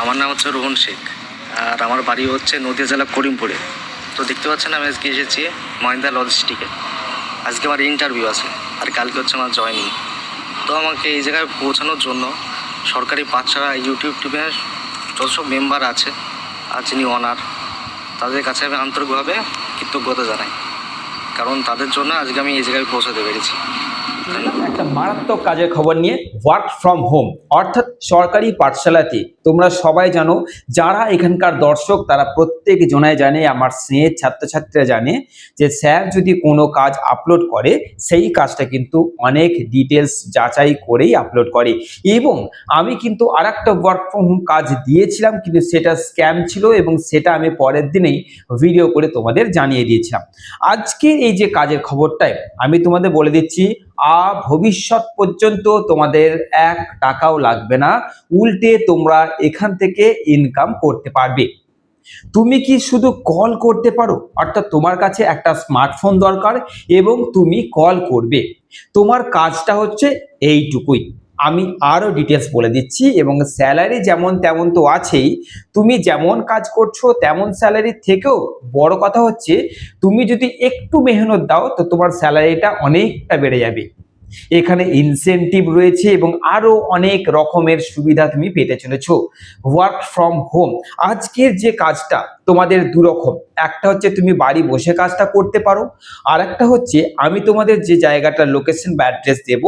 আমার নাম হচ্ছে রোহন শেখ, আর আমার বাড়ি হচ্ছে নদীয়া জেলা করিমপুরে। তো দেখতে পাচ্ছেন আমি আজকে এসেছি মহিন্দ্রা লজিস্টিকে। আজকে আমার ইন্টারভিউ আছে, আর কালকে হচ্ছে আমার জয়েনিং। তো আমাকে এই জায়গায় পৌঁছানোর জন্য সরকারি পাঠশালা ইউটিউব টিমের যত সব মেম্বার আছে আর যিনি ওনার, তাদের কাছে আমি আন্তরিকভাবে কৃতজ্ঞতা জানাই, কারণ তাদের জন্য আজকে আমি এই জায়গায় পৌঁছাতে পেরেছি। একটা মারাত্মক কাজের খবর নিয়ে ওয়ার্ক ফ্রম হোম অর্থাৎ সরকারি পাঠশালাতে তোমরা সবাই জানো, যারা এখানকার দর্শক তারা প্রত্যেক জনায় জানে, আমার স্নেহের ছাত্রছাত্রীরা জানে যে স্যার যদি কোনো কাজ আপলোড করে সেই কাজটা কিন্তু অনেক ডিটেলস যাচাই করেই আপলোড করে। এবং আমি কিন্তু আরেকটা ওয়ার্ক ফ্রম হোম কাজ দিয়েছিলাম, কিন্তু সেটা স্ক্যাম ছিল এবং সেটা আমি পরের দিনেই ভিডিও করে তোমাদের জানিয়ে দিয়েছিলাম। আজকে এই যে কাজের খবরটাই আমি তোমাদের বলে দিচ্ছি, ভবিষ্যৎ পর্যন্ত তোমাদের 1 টাকাও লাগবে না, উল্টে তোমরা এখান থেকে ইনকাম করতে পারবে। তুমি কি শুধু কল করতে পারো? অর্থাৎ তোমার কাছে একটা স্মার্টফোন দরকার এবং তুমি কল করবে। তোমার কাজটা হচ্ছে এইটুকুই। আমি আরো ডিটেলস বলে দিচ্ছি, এবং স্যালারি যেমন তেমন তো আছেই। তুমি যেমন কাজ করছো তেমন স্যালারি থেকেও বড় কথা হচ্ছে তুমি যদি একটু মেহনত দাও তো তোমার স্যালারিটা অনেকটা বেড়ে যাবে। এখানে ইনসেনটিভ রয়েছে এবং আরো অনেক রকমের সুবিধা তুমি পেতে চলেছো। ওয়ার্ক ফ্রম হোম আজকের যে কাজটা তোমাদের দু রকম, একটা হচ্ছে তুমি বাড়ি বসে কাজটা করতে পারো, আর একটা হচ্ছে আমি তোমাদের যে জায়গাটার লোকেশন বা অ্যাড্রেস দেব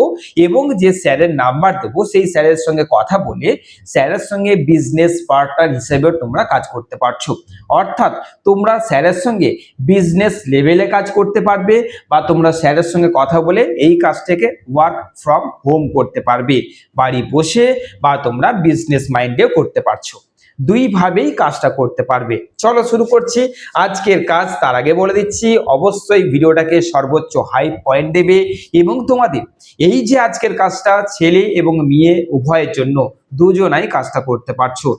এবং যে স্যারের নাম্বার দেবো সেই স্যারের সঙ্গে কথা বলে স্যারের সঙ্গে বিজনেস পার্টনার হিসেবেও তোমরা কাজ করতে পারছো। অর্থাৎ তোমরা স্যারের সঙ্গে বিজনেস লেভেলে কাজ করতে পারবে, বা তোমরা স্যারের সঙ্গে কথা বলে এই কাজটাকে ওয়ার্ক ফ্রম হোম করতে পারবে বাড়ি বসে, বা তোমরা বিজনেস মাইন্ডেও করতে পারছো। দুই ভাবেই কাজটা করতে পারবে। চলো শুরু করছি আজকের কাজ। তার আগে বলে দিচ্ছি অবশ্যই ভিডিওটাকে সর্বোচ্চ হাই পয়েন্ট দেবে, এবং তোমাদের এই যে আজকের কাজটা ছেলে এবং মেয়ে উভয়ের জন্য দুজনাই কাজটা করতে পারছো।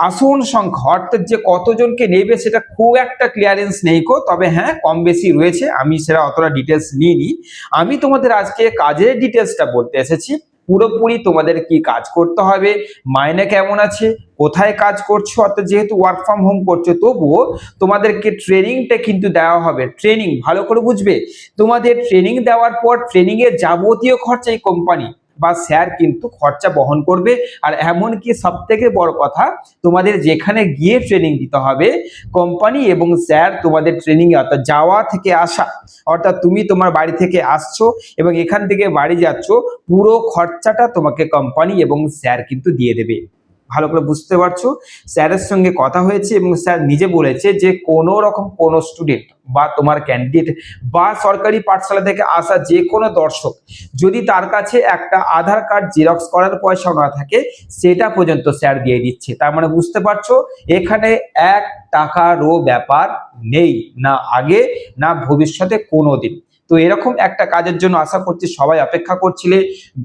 আসন সংখ্যা অর্থাৎ যে কতজনকে নেবে সেটা খুব একটা ক্লিয়ারেন্স নেই কো, তবে হ্যাঁ কম বেশি রয়েছে, আমি সেটা অতটা ডিটেলস নিইনি। আমি তোমাদের আজকে কাজের ডিটেলসটা বলতে এসেছি। পুরোপুরি তোমাদের কি কাজ করতে হবে, মাইনে কেমন আছে, কোথায় কাজ করছো, অর্থাৎ যেহেতু ওয়ার্ক ফ্রম হোম করছো তবুও তোমাদেরকে ট্রেনিংটা কিন্তু দেওয়া হবে। ট্রেনিং ভালো করে বুঝবে, তোমাদের ট্রেনিং দেওয়ার পর ট্রেনিং এর যাবতীয় খরচা এই কোম্পানি বা স্যার কিন্তু খরচা বহন করবে। আর এমনকি সব থেকে বড় কথা, তোমাদের যেখানে গিয়ে ট্রেনিং দিতে হবে কোম্পানি এবং স্যার তোমাদের ট্রেনিং এ অর্থাৎ যাওয়া থেকে আসা, অর্থাৎ তুমি তোমার বাড়ি থেকে আসছো এবং এখান থেকে বাড়ি যাচ্ছ, পুরো খরচাটা তোমাকে কোম্পানি এবং স্যার কিন্তু দিয়ে দেবে। ভালো করে বুঝতে পারছো? স্যারের সঙ্গে কথা হয়েছে এবং স্যার নিজে বলেছে যে কোনো রকম কোনো স্টুডেন্ট বা তোমার ক্যান্ডিডেট বা সরকারি পাঠশালা থেকে আসা যে কোনো দর্শক যদি তার কাছে একটা আধার কার্ড জেরক্স করার পয়সা না থাকে সেটা পর্যন্ত স্যার দিয়ে দিচ্ছে। তার মানে বুঝতে পারছো এখানে 1 টাকারও ব্যাপার নেই, না আগে না ভবিষ্যতে কোনোদিন। তো এরকম একটা কাজের জন্য আশা করছি সবাই অপেক্ষা করছিলে,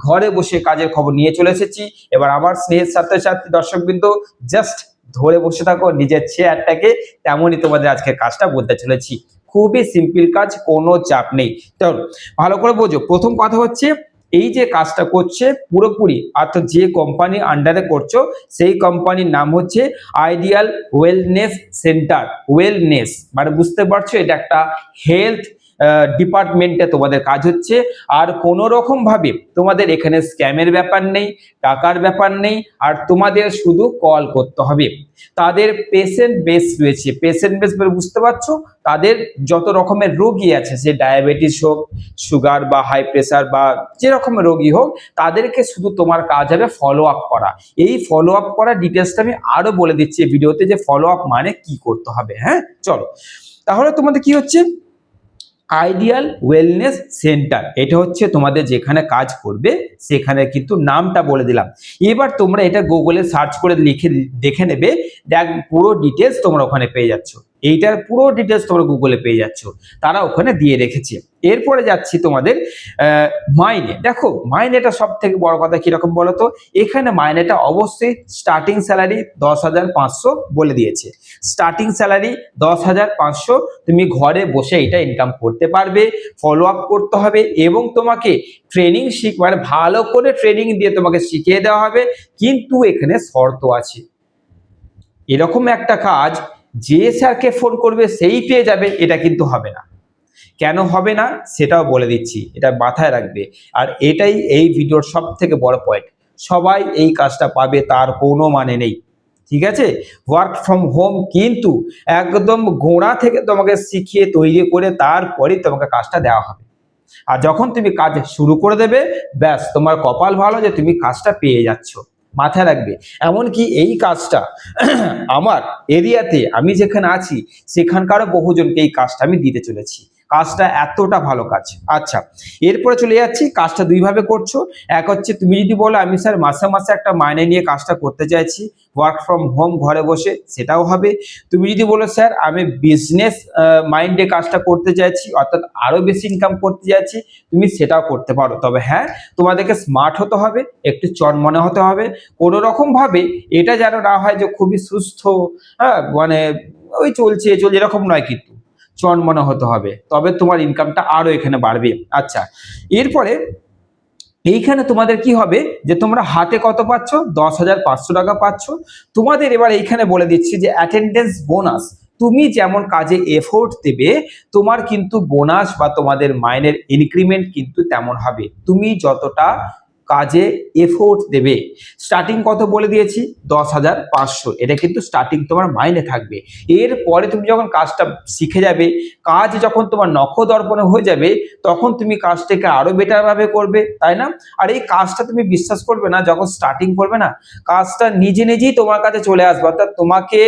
ঘরে বসে কাজের খবর নিয়ে চলে এসেছি। এবার আমার স্নেহের ছাত্রছাত্রী দর্শকবৃন্দ জাস্ট ধরে বসে থাকো নিজের চেয়ারটাকে, তেমনই তোমাদের আজকে কাজটা বলতে চলেছি। খুবই সিম্পল কাজ, কোনো চাপ নেই। চলো ভালো করে বোঝো। প্রথম কথা হচ্ছে এই যে কাজটা করছে পুরোপুরি অর্থাৎ যে কোম্পানি আন্ডারে করছো সেই কোম্পানির নাম হচ্ছে আইডিয়াল ওয়েলনেস সেন্টার। ওয়েলনেস মানে বুঝতে পারছো এটা একটা হেলথ ডিপার্টমেন্টে তোমাদের কাজ হচ্ছে। আর কোনো রকম ভাবে তোমাদের এখানে স্ক্যামের ব্যাপার নেই, টাকার ব্যাপার নেই, আর তোমাদের শুধু কল করতে হবে। তাদের পেশেন্ট বেস রয়েছে। পেশেন্ট বেস বলে বুঝতে পারছো, তাদের যত রকমের রোগী আছে, সে ডায়াবেটিস হোক, সুগার বা হাই প্রেসার বা যে রকমের রোগী হোক, তাদেরকে শুধু তোমার কাজ হবে ফলো আপ করা। এই ফলো আপ করা ডিটেলসটা আমি আরো বলে দিচ্ছি ভিডিওতে যে ফলো আপ মানে কি করতে হবে। হ্যাঁ চলো, তাহলে তোমাদের কি হচ্ছে আইডিয়াল ওয়েলনেস সেন্টার, এটা হচ্ছে তোমাদের যেখানে কাজ করবে সেখানে কিন্তু নামটা বলে দিলাম। এবার তোমরা এটা গুগলে সার্চ করে লিখে দেখে নেবে, দেখ পুরো ডিটেলস তোমরা ওখানে পেয়ে যাচ্ছ। এইটার পুরো ডিটেলস তোমরা গুগলে পেয়ে যাচ্ছ, তারা ওখানে দিয়ে রেখেছে। এরপরে যাচ্ছি তোমাদের মাইনে। দেখো মাইনেটা সব থেকে বড় কথা কিরকম বলো তো, এখানে মাইনেটা অবশ্যই স্টার্টিং স্যালারি 10,500 বলে দিয়েছে। স্টার্টিং স্যালারি 10,500, তুমি ঘরে বসে এটা ইনকাম করতে পারবে। ফলো আপ করতে হবে এবং তোমাকে ট্রেনিং মানে ভালো করে ট্রেনিং দিয়ে তোমাকে শিখিয়ে দেওয়া হবে, কিন্তু এখানে শর্ত আছে। এরকম একটা কাজ যে স্যারকে ফোন করবে সেই পেয়ে যাবে, এটা কিন্তু হবে না। কেন হবে না সেটাও বলে দিচ্ছি, এটা মাথায় রাখবে। আর এটাই এই ভিডিওর সব থেকে বড় পয়েন্ট, সবাই এই কাজটা পাবে তার কোনো মানে নেই, ঠিক আছে? ওয়ার্ক ফ্রম হোম কিন্তু একদম গোড়া থেকে তোমাকে শিখিয়ে তৈরি করে তারপরে তোমাকে কাজটা দেওয়া হবে। আর যখন তুমি কাজ শুরু করে দেবে, ব্যাস তোমার কপাল ভালো যে তুমি কাজটা পেয়ে যাচ্ছ, মাথায় রাখবে। এমনকি এই কাজটা আমার এরিয়াতে আমি যেখানে আছি সেখানকারও বহুজনকে এই কাজটা আমি দিতে চলেছি। কাজটা এতটা ভালো কাজ। আচ্ছা, এরপরে চলে যাচ্ছি, কাজটা দুইভাবে করছো। এক হচ্ছে তুমি যদি বলো আমি স্যার মাসে মাসে একটা মাইনে নিয়ে কাজটা করতে চাইছি, ওয়ার্ক ফ্রম হোম ঘরে বসে, সেটাও হবে। তুমি যদি বলো স্যার আমি বিজনেস মাইন্ডে কাজটা করতে চাইছি, অর্থাৎ আরো বেশি ইনকাম করতে চাইছি, তুমি সেটাও করতে পারো। তবে হ্যাঁ, তোমাদেরকে স্মার্ট হতে হবে, একটু চনমনে হতে হবে। কোনো রকম ভাবে এটা যেন না হয় যে খুবই সুস্থ, হ্যাঁ মানে ওই চলছে এরকম নয়, কিন্তু চনমনে হতে হবে, তবে তোমার ইনকামটা আরো এখানে বাড়বে। আচ্ছা, এরপরে এইখানে তোমাদের কি হবে যে তোমরা হাতে কত পাচ্ছ, 10,500 টাকা পাচ্ছ। তোমাদের এবার এইখানে বলে দিচ্ছি যে অ্যাটেন্ডেন্স বোনাস, তুমি যেমন কাজে এফোর্ট দেবে তোমার কিন্তু বোনাস বা তোমাদের মাইনের ইনক্রিমেন্ট কিন্তু তেমন হবে, তুমি যতটা কাজে এফোর্ট দেবে। স্টার্টিং কত বলে দিয়েছি, 10,500, এটা কিন্তু স্টার্টিং তোমার মাইনে থাকবে। এরপরে তুমি যখন কাজটা শিখে যাবে, কাজ যখন তোমার নখদর্পণে হয়ে যাবে, তখন তুমি কাজটাকে আরো বেটার ভাবে করবে, তাই না? আর এই কাজটা তুমি বিশ্বাস করবে না, যখন স্টার্টিং করবে না, কাজটা নিজে নিজেই তোমার কাছে চলে আসবে, অর্থাৎ তোমাকে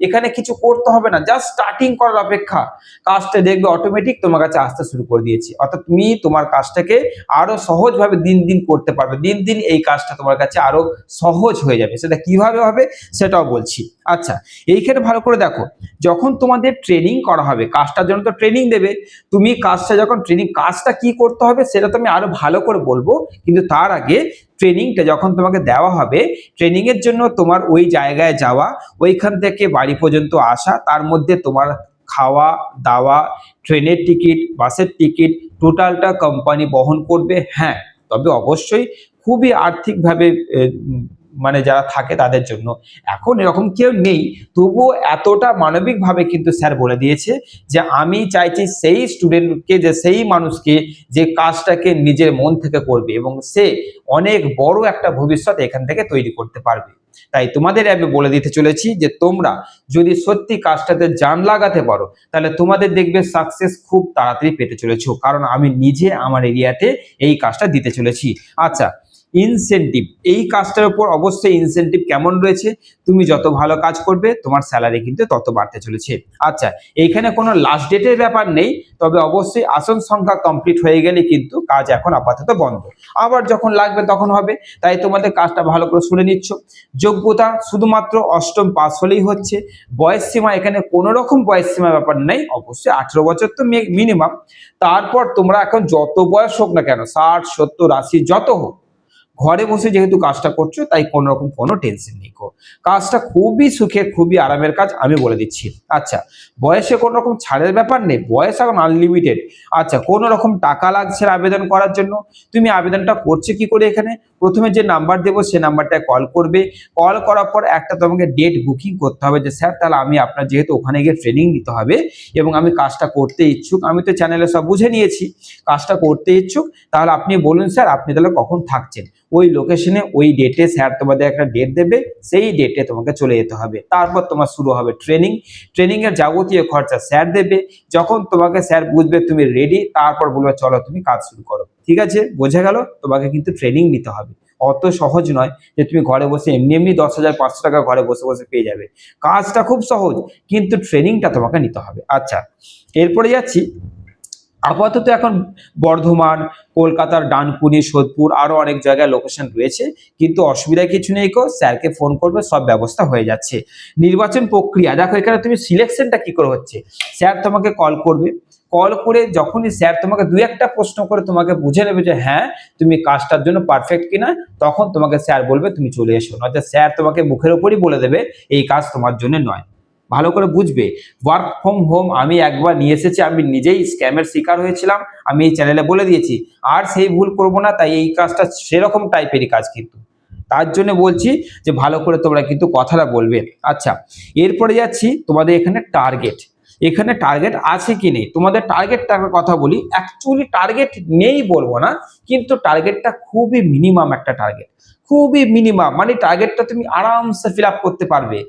এখানে কিছু করতে হবে না, জাস্ট স্টার্টিং করার অপেক্ষা, কাজটা দেখবে অটোমেটিক তোমার কাছে আসতে শুরু করে দিয়েছি। অর্থাৎ তুমি তোমার কাজটাকে আরো সহজভাবে দিন দিন করতে পারবে, দিন দিন এই কাজটা তোমার কাছে আরো সহজ হয়ে যাবে। সেটা কিভাবে হবে সেটাও বলছি। আচ্ছা, এইখানে ভালো করে দেখো, যখন তোমাদের ট্রেনিং করা হবে, কাজটার জন্য তো ট্রেনিং দেবে, তুমি কাজটা যখন কাজটা কি করতে হবে সেটা তো আমি আরো ভালো করে বলবো, কিন্তু তার আগে ট্রেনিংটা যখন তোমাকে দেওয়া হবে, ট্রেনিং এর জন্য তোমার ওই জায়গায় যাওয়া, ওইখান থেকে বাড়ি পর্যন্ত আসা, তার মধ্যে তোমার খাওয়া দাওয়া, ট্রেনের টিকিট, বাসের টিকিট, টোটালটা কোম্পানি বহন করবে। হ্যাঁ, তবে অবশ্যই খুবই আর্থিকভাবে মানে যারা থাকে তাদের জন্য, এখন এরকম কেউ নেই, তবুও এতটা মানবিকভাবে কিন্তু স্যার বলে দিয়েছে যে আমি চাইছি সেই স্টুডেন্টকে, যে সেই মানুষকে যে কাজটাকে নিজের মন থেকে করবে এবং সে অনেক বড় একটা ভবিষ্যৎ এখান থেকে তৈরি করতে পারবে। তাই তোমাদের আমি বলে দিতে চলেছি যে তোমরা যদি সত্যি কাজটাতে জান লাগাতে পারো, তাহলে তোমাদের দেখবে সাকসেস খুব তাড়াতাড়ি পেতে চলেছো, কারণ আমি নিজে আমার এরিয়াতে এই কাজটা দিতে চলেছি। আচ্ছা, ইনসেনটিভ, এই কাজটার উপর অবশ্যই ইনসেনটিভ কেমন রয়েছে, তুমি যত ভালো কাজ করবে তোমার স্যালারি কিন্তু তত বাড়তে চলেছে। আচ্ছা, এইখানে কোনো লাস্ট ডেটের ব্যাপার নেই, তবে অবশ্যই আসন সংখ্যা কমপ্লিট হয়ে গেলে কিন্তু কাজ এখন আপাতত বন্ধ, আবার যখন লাগবে তখন হবে। তাই তোমাদের কাজটা ভালো করে শুনে নিচ্ছ। যোগ্যতা শুধুমাত্র অষ্টম পাস হলেই হচ্ছে। বয়স সীমা, এখানে কোনো রকম বয়স সীমা ব্যাপার নেই, অবশ্যই 18 বছর তো মিনিমাম। তারপর তোমরা এখন যত বয়স হোক না কেন, 60, 70, 80 যত হোক, ঘরে বসে যেহেতু কাজটা করছো তাই কোনো রকম কোনো টেনশন নেই। কাজটা খুবই সুখের, খুবই আরামের কাজ, আমি বলে দিচ্ছি। আচ্ছা, বয়সে কোনো রকম ছাড়ের ব্যাপার নেই, বয়স এখন আনলিমিটেড। আচ্ছা, কোনো রকম টাকা লাগছে আবেদন করার জন্য। তুমি আবেদনটা করছে কি করে, এখানে প্রথমে যে নাম্বার দেবো সে নাম্বারটায় কল করবে। কল করার পর একটা তোমাকে ডেট বুকিং করতে হবে যে স্যার তাহলে আমি আপনার, যেহেতু ওখানে গিয়ে ট্রেনিং নিতে হবে এবং আমি কাজটা করতে ইচ্ছুক, আমি তো চ্যানেলে সব বুঝে নিয়েছি, কাজটা করতে ইচ্ছুক, তাহলে আপনি বলুন স্যার আপনি তাহলে কখন থাকছেন, ওই লোকেশনে ওই ডেটে স্যার তোমাদের একটা ডেট দেবে, সেই ডেটে তোমাকে চলে যেতে হবে। তারপর তোমার শুরু হবে ট্রেনিং এর যাবতীয় খরচা স্যার দেবে। যখন তোমাকে স্যার বুঝবে তুমি রেডি, তারপর বলবে চলো তুমি কাজ শুরু করো। ঠিক আছে, বোঝা গেল? তোমাকে কিন্তু ট্রেনিং নিতে হবে, অত সহজ নয় যে তুমি ঘরে বসে এমনি এমনি 10,500 টাকা ঘরে বসে বসে পেয়ে যাবে। কাজটা খুব সহজ, কিন্তু ট্রেনিংটা তোমাকে নিতে হবে। আচ্ছা, এরপরে যাচ্ছি, আপাতত এখন বর্ধমান, কলকাতার ডানকুনি, সোদপুর, আরো অনেক জায়গায় লোকেশন রয়েছে, কিন্তু অসুবিধা কিছু নেই, স্যারকে ফোন করবে, সব ব্যবস্থা হয়ে যাচ্ছে। নির্বাচন প্রক্রিয়া দেখো, এখানে তুমি সিলেকশনটা কি করে হচ্ছে, স্যার তোমাকে কল করবে, কল করে যখনই স্যার তোমাকে দুই একটা প্রশ্ন করে তোমাকে বুঝে নেবে যে হ্যাঁ তুমি কাজটার জন্য পারফেক্ট কিনা, তখন তোমাকে স্যার বলবে তুমি চলে এসো, নয়তো স্যার তোমাকে মুখের উপরই বলে দেবে এই কাজ তোমার জন্য নয়। ভালো করে বুঝবে, ওয়ার্ক ফ্রম হোম আমি একবার নিয়ে এসেছি, আমি নিজেই স্ক্যামের শিকার হয়েছিলাম, আমি এই চ্যানেলে বলে দিয়েছি, আর সেই ভুল করব না। তাই এই কাজটা সেরকম টাইপেরই কাজ, কিন্তু তার জন্য বলছি যে ভালো করে তোমরা কিন্তু কথাটা বলবে। আচ্ছা, এরপরে যাচ্ছি তোমাদের এখানে টার্গেট। এখানে টার্গেট আছে কি নেই, তোমাদের টার্গেটটার কথা বলি। অ্যাকচুয়ালি টার্গেট নেই বলবো না, কিন্তু টার্গেটটা খুবই মিনিমাম একটা টার্গেট, খুবই মিনিমাম, মানে টার্গেটটা তুমি আরামসে ফিল আপ করতে পারবে।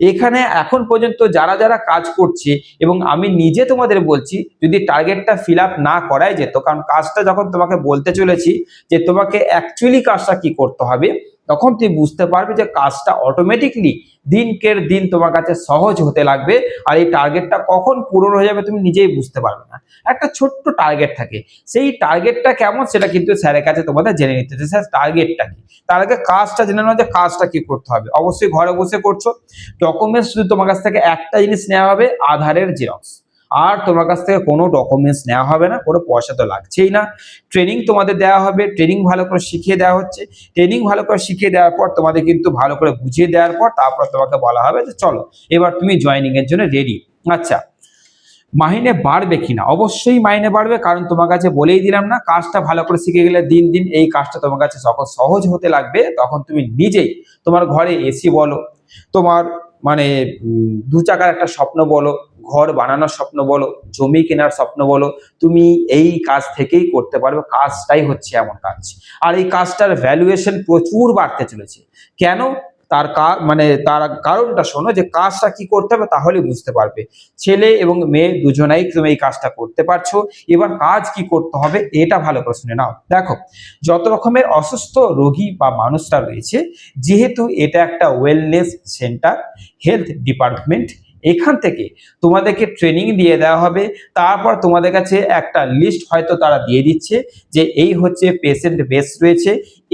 এখানে এখন পর্যন্ত যারা যারা কাজ করছে, এবং আমি নিজে তোমাদের বলছি, যদি টার্গেটটা ফিল আপ না করাই যেত, কারণ কাজটা যখন তোমাকে বলতে চলেছি যে তোমাকে অ্যাকচুয়ালি কাজটা কি করতে হবে, তখন তুমি বুঝতে পারবে যে কাজটা অটোমেটিকলি দিনকের দিন তোমার কাছে সহজ হতে লাগবে। আর এই টার্গেটটা কখন পূরণ হয়ে যাবে তুমি নিজেই বুঝতে পারবে না। একটা ছোট্ট টার্গেট থাকে, সেই টার্গেটটা কেমন সেটা কিন্তু স্যারের কাছে তোমাদের জেনে নিতে হবে। স্যার টার্গেটটা কি, তার আগে কাজটা জেনে নাও যে কাজটা কি করতে হবে। অবশ্যই ঘরে বসে করছো, ডকুমেন্টস শুধু তোমার কাছ থেকে একটা জিনিস নেওয়া হবে, আধারের জেরক্স। আর তোমার কাছ থেকে কোনো ডকুমেন্টস নেওয়া হবে না, কোনো পয়সা তো লাগছেই না। ট্রেনিং তোমাদের দেওয়া হবে, ট্রেনিং ভালো করে শিখিয়ে দেওয়া হচ্ছে। ট্রেনিং ভালো করে শিখিয়ে দেওয়ার পর তোমাদের কিন্তু ভালো করে বুঝিয়ে দেওয়ার পর তারপর তোমাকে বলা হবে যে চলো এবার তুমি জয়েনিং এর জন্য রেডি। আচ্ছা, মাইনে বাড়বে কিনা? অবশ্যই মাইনে বাড়বে, কারণ তোমার কাছে বলেই দিলাম না, কাজটা ভালো করে শিখে গেলে দিন দিন এই কাজটা তোমার কাছে যখন সহজ হতে লাগবে, তখন তুমি নিজেই তোমার ঘরে এসি বলো, তোমার মানে দু চাকার একটা স্বপ্ন বলো, ঘর বানানোর স্বপ্ন বলো, জমি কেনার স্বপ্ন বলো, তুমি এই কাজ থেকেই করতে পারবে। কাজটাই হচ্ছে এমন কাজ, আর এই কাজটার ভ্যালুয়েশন প্রচুর বাড়তে চলেছে। কেন? তার কারণটা শোনো, যে কাজটা কি করতে হবে তাহলে বুঝতে পারবে। ছেলে এবং মেয়ে দুজনাই তুমি এই কাজটা করতে পারছো। এবার কাজ কি করতে হবে এটা ভালো করে শুনে নাও। দেখো, যত রকমের অসুস্থ রোগী বা মানুষরা রয়েছে, যেহেতু এটা একটা ওয়েলনেস সেন্টার, হেলথ ডিপার্টমেন্ট, এখান থেকে তোমাদেরকে ট্রেনিং দিয়ে দেওয়া হবে। তারপর তোমাদের কাছে একটা লিস্ট হয়তো তারা দিয়ে দিচ্ছে যে এই হচ্ছে পেশেন্ট বেস রয়েছে,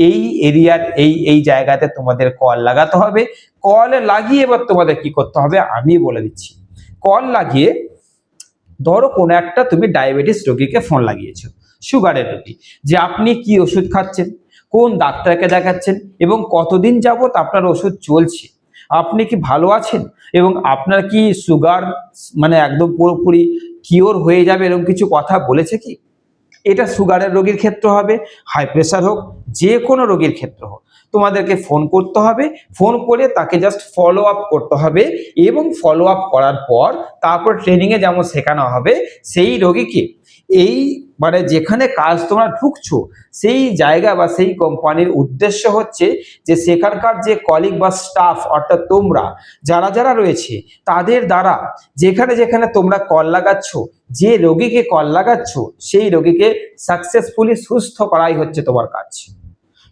এই এরিয়ার এই এই জায়গাতে তোমাদের কল লাগাতে হবে। কল লাগিয়ে এবার তোমাদের কি করতে হবে আমি বলে দিচ্ছি। কল লাগিয়ে, ধরো কোনো একটা তুমি ডায়াবেটিস রোগীকে ফোন লাগিয়েছো, সুগারের রোগী, যে আপনি কি ওষুধ খাচ্ছেন, কোন ডাক্তারকে দেখাচ্ছেন, এবং কতদিন যাবত আপনার ওষুধ চলছে, আপনি কি ভালো আছেন, এবং আপনার কি সুগার মানে একদম পুরোপুরি কিওর হয়ে যাবে এরকম কিছু কথা বলেছে কি? এটা সুগারের রোগীর ক্ষেত্রে হবে, হাই প্রেশার হোক, যে কোনো রোগীর ক্ষেত্রে হোক, তোমাদেরকে ফোন করতে হবে। ফোন করে তাকে জাস্ট ফলো আপ করতে হবে, এবং ফলো আপ করার পর তারপর ট্রেনিং এ যেমন শেখানো হবে, সেই রোগীকে এই মানে যেখানে কাজ তোমরা ঢুকছো সেই জায়গা বা সেই কোম্পানির উদ্দেশ্য হচ্ছে যে সেখানকার যে কলিগ বা স্টাফ, অর্থাৎ তোমরা যারা যারা রয়েছে, তাদের দ্বারা যেখানে যেখানে তোমরা কল লাগাচ্ছ, যে রোগীকে কল লাগাচ্ছ সেই রোগীকে সাকসেসফুলি সুস্থ করাই হচ্ছে তোমার কাজ।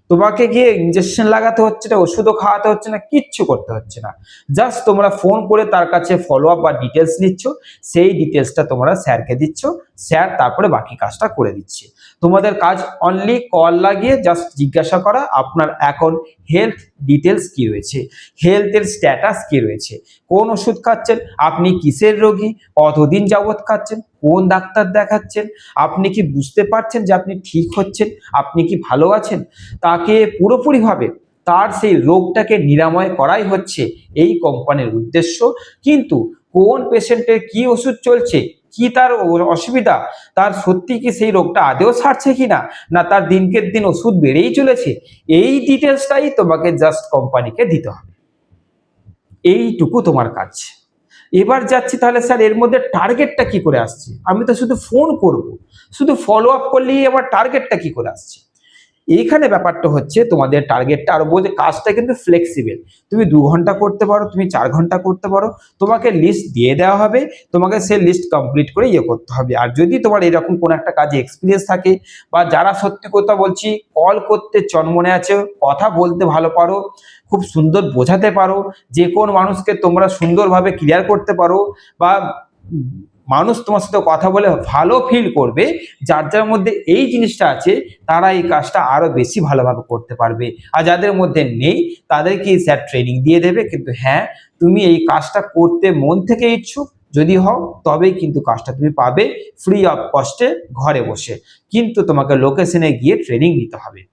তোমাকে গিয়ে ইনজেকশন লাগাতে হচ্ছে না, ওষুধও খাওয়াতে হচ্ছে না, কিচ্ছু করতে হচ্ছে না। জাস্ট তোমরা ফোন করে তার কাছে ফলো আপ বা ডিটেলস নিচ্ছ, সেই ডিটেলসটা তোমরা স্যারকে দিচ্ছ, স্যার তারপরে বাকি কাজটা করে দিচ্ছে। তোমাদের কাজ অনলি কল লাগিয়ে জাস্ট জিজ্ঞাসা করা আপনার এখন হেলথ ডিটেলস কি রয়েছে, হেলথের স্ট্যাটাস কি রয়েছে, কোন ওষুধ খাচ্ছেন, আপনি কিসের রোগী, কতদিন যাবত খাচ্ছেন, কোন ডাক্তার দেখাচ্ছেন, আপনি কি বুঝতে পারছেন যে আপনি ঠিক হচ্ছেন, আপনি কি ভালো আছেন। তাকে পুরোপুরিভাবে তার সেই রোগটাকে নিরাময় করাই হচ্ছে এই কোম্পানির উদ্দেশ্য। কিন্তু কোন পেশেন্টের কি ওষুধ চলছে, কি তার অসুবিধা, তার সত্যি কি সেই রোগটা আদেও সারছে কিনা, না তার দিনকে দিন ওষুধ বেড়েই চলেছে, এই ডিটেলসটাই তোমাকে জাস্ট কোম্পানিকে দিতে হবে। এইটুকু তোমার কাজ। এবার যাচ্ছি তাহলে স্যার এর মধ্যে টার্গেটটা কি করে আসছে? আমি তো শুধু ফোন করব, শুধু ফলো আপ করলেই আবার টার্গেটটা কি করে আসছে? এইখানে ব্যাপারটা হচ্ছে তোমাদের টার্গেটটা, আর বলতে কাজটা কিন্তু ফ্লেক্সিবল। তুমি 2 ঘন্টা করতে পারো, তুমি 4 ঘন্টা করতে পারো, তোমাকে লিস্ট দিয়ে দেওয়া হবে, তোমাকে সেই লিস্ট কমপ্লিট করে করতে হবে। আর যদি তোমার এরকম কোনো একটা কাজে এক্সপিরিয়েন্স থাকে, বা যারা সত্যি কথা বলছি কল করতে চনমনে আছে, কথা বলতে ভালো পারো, খুব সুন্দর বোঝাতে পারো, যে কোন মানুষকে তোমরা সুন্দরভাবে ক্লিয়ার করতে পারো, বা মানুষ তোমার সাথে কথা বলে ভালো ফিল করবে, যার যার মধ্যে এই জিনিসটা আছে তারা এই কাজটা আরো বেশি ভালোভাবে করতে পারবে। আর যাদের মধ্যে নেই তাদেরকে স্যার ট্রেনিং দিয়ে দেবে। কিন্তু হ্যাঁ, তুমি এই কাজটা করতে মন থেকে ইচ্ছুক যদি হও, তবেই কিন্তু কাজটা তুমি পাবে ফ্রি অফ কস্টে ঘরে বসে। কিন্তু তোমাকে লোকেশনে গিয়ে ট্রেনিং নিতে হবে।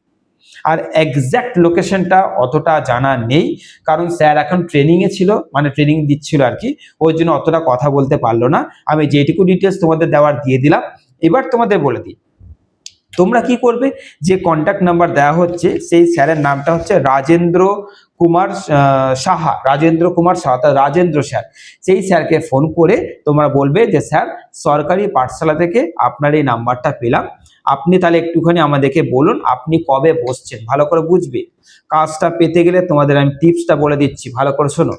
আর এক্সাক্ট লোকেশনটা অতটা জানা নেই, কারণ স্যার এখন ট্রেনিং এ ছিল, মানে ট্রেনিং দিচ্ছিল আর কি, ওই জন্য অতটা কথা বলতে পারলো না। আমি যেটুকু ডিটেলস তোমাদের দেওয়ার দিয়ে দিলাম। এবার তোমাদের বলে দিই, তোমরা কি করবে, যে কন্ট্যাক্ট নাম্বার দেওয়া হচ্ছে সেই স্যারের নামটা হচ্ছে রাজেন্দ্র কুমার সাহা, রাজেন্দ্র কুমার সাহা, অর্থাৎ রাজেন্দ্র স্যার। সেই স্যারকে ফোন করে তোমরা বলবে যে স্যার, সরকারি পাঠশালা থেকে আপনার এই নাম্বারটা পেলাম, আপনি তাহলে একটুখানি আমাদেরকে বলুন আপনি কবে বসছেন। ভালো করে বুঝবে, কাজটা পেতে গেলে তোমাদের আমি টিপসটা বলে দিচ্ছি, ভালো করে শোনো।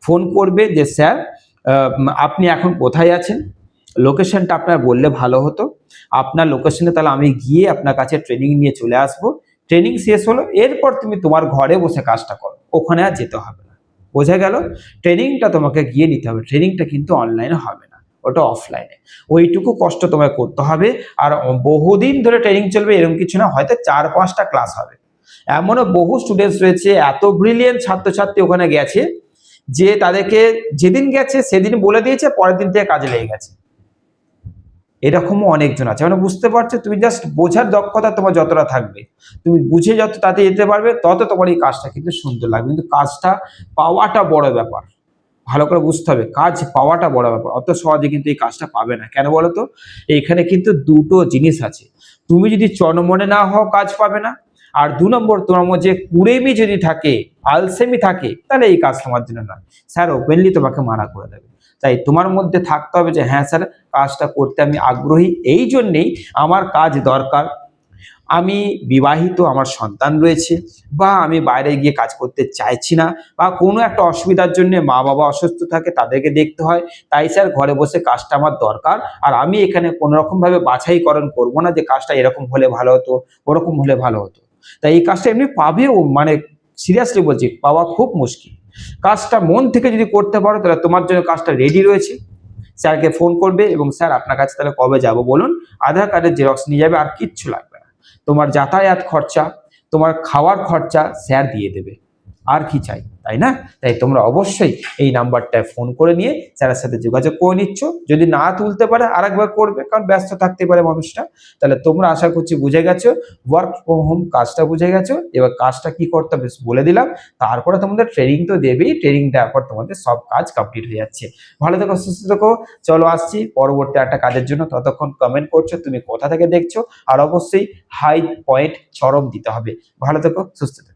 ফোন করবে যে স্যার আপনি এখন কোথায় আছেন, লোকেশনটা আপনার বললে ভালো হতো, আপনার লোকেশনে তাহলে আমি গিয়ে আপনার কাছে ট্রেনিং নিয়ে চলে আসবো, ট্রেনিং শেষ হলো এরপর তুমি তোমার ঘরে বসে কাজটা করো, ওখানে আর যেতে হবে না। বোঝা গেল? ট্রেনিংটা তোমাকে গিয়ে নিতে হবে, ট্রেনিংটা কিন্তু অনলাইনে হবে না, ওটা অফলাইনে। ওইটুকু কষ্ট তোমায় করতে হবে। আর বহুদিন ধরে ট্রেনিং চলবে এরকম কিছু না, হয়তো 4-5টা ক্লাস হবে। এমনও বহু স্টুডেন্টস রয়েছে, এত ব্রিলিয়েন্ট ছাত্রছাত্রী ওখানে গেছে যে তাদেরকে যেদিন গেছে সেদিন বলে দিয়েছে, পরের দিন থেকে কাজে লেগে গেছে। এরকমও অনেকজন আছে। মানে বুঝতে পারছো, তুমি জাস্ট বোঝার দক্ষতা তোমার যতটা থাকবে, তুমি বুঝে যত তাতে যেতে পারবে, তত তোমার এই কাজটা কিন্তু সুন্দর লাগবে। কিন্তু কাজটা পাওয়াটা বড় ব্যাপার, ভালো করে বুঝতে হবে, কাজ পাওয়াটা বড় ব্যাপার। অত সহজে কিন্তু এই কাজটা পাবে না। কেন বলো তো? এইখানে কিন্তু দুটো জিনিস আছে, তুমি যদি চনমনে না হও কাজ পাবে না, আর 2 নম্বর তোমার মধ্যে কুড়েমি যদি থাকে, আলসেমি থাকে, তাহলে এই কাজ তোমার জন্য না। স্যার ওপেনলি তোমাকে মানা করে দেবে। তাই তোমার মধ্যে থাকতে হবে যে হ্যাঁ স্যার, কাজটা করতে আমি আগ্রহী, এই জন্যেই আমার কাজ দরকার, আমি বিবাহিত, আমার সন্তান রয়েছে, বা আমি বাইরে গিয়ে কাজ করতে চাইছি না, বা কোনো একটা অসুবিধার জন্য মা বাবা অসুস্থ থাকে, তাদেরকে দেখতে হয়, তাই স্যার ঘরে বসে কাজটা আমার দরকার। আর আমি এখানে কোনো রকম ভাবে বাছাইকরণ করবো না যে কাজটা এরকম হলে ভালো হতো, ওরকম হলে ভালো হতো। তাই এই কাজটা এমনি পাবেও, মানে সিরিয়াসলি বলছি, পাওয়া খুব মুশকিল। কাজটা মন থেকে যদি করতে পারো, তাহলে তোমার জন্য কাজটা রেডি রয়েছে। স্যারকে ফোন করবে এবং স্যার আপনার কাছে তাহলে কবে যাব বলুন, আধার কার্ডের জেরক্স নিয়ে যাবে, আর কিচ্ছু লাগবে না। তোমার যাতায়াত খরচা, তোমার খাওয়ার খরচা স্যার দিয়ে দেবে, আর কি চাই, তাই না? তাই তোমরা অবশ্যই এই নাম্বারটায় ফোন করে নিয়ে স্যারের সাথে যোগাযোগ করে নিচ্ছ। যদি না তুলতে পারে আরেকবার করবে, কারণ ব্যস্ত থাকতে পারে মানুষটা। তাহলে তোমরা আশা করছি বুঝে গেছো, ওয়ার্ক ফ্রম হোম কাজটা বুঝে গেছো। এবার কাজটা কি করতে হবে বলে দিলাম, তারপরে তোমাদের ট্রেনিং তো দেবেই, ট্রেনিং দেওয়ার পর তোমাদের সব কাজ কমপ্লিট হয়ে যাচ্ছে। ভালো থেকো, সুস্থ থেকো। চলো আসছি পরবর্তী একটা কাজের জন্য। ততক্ষণ কমেন্ট করছো তুমি কোথা থেকে দেখছো, আর অবশ্যই হাই পয়েন্ট চরম দিতে হবে। ভালো থেকো, সুস্থ থেকো।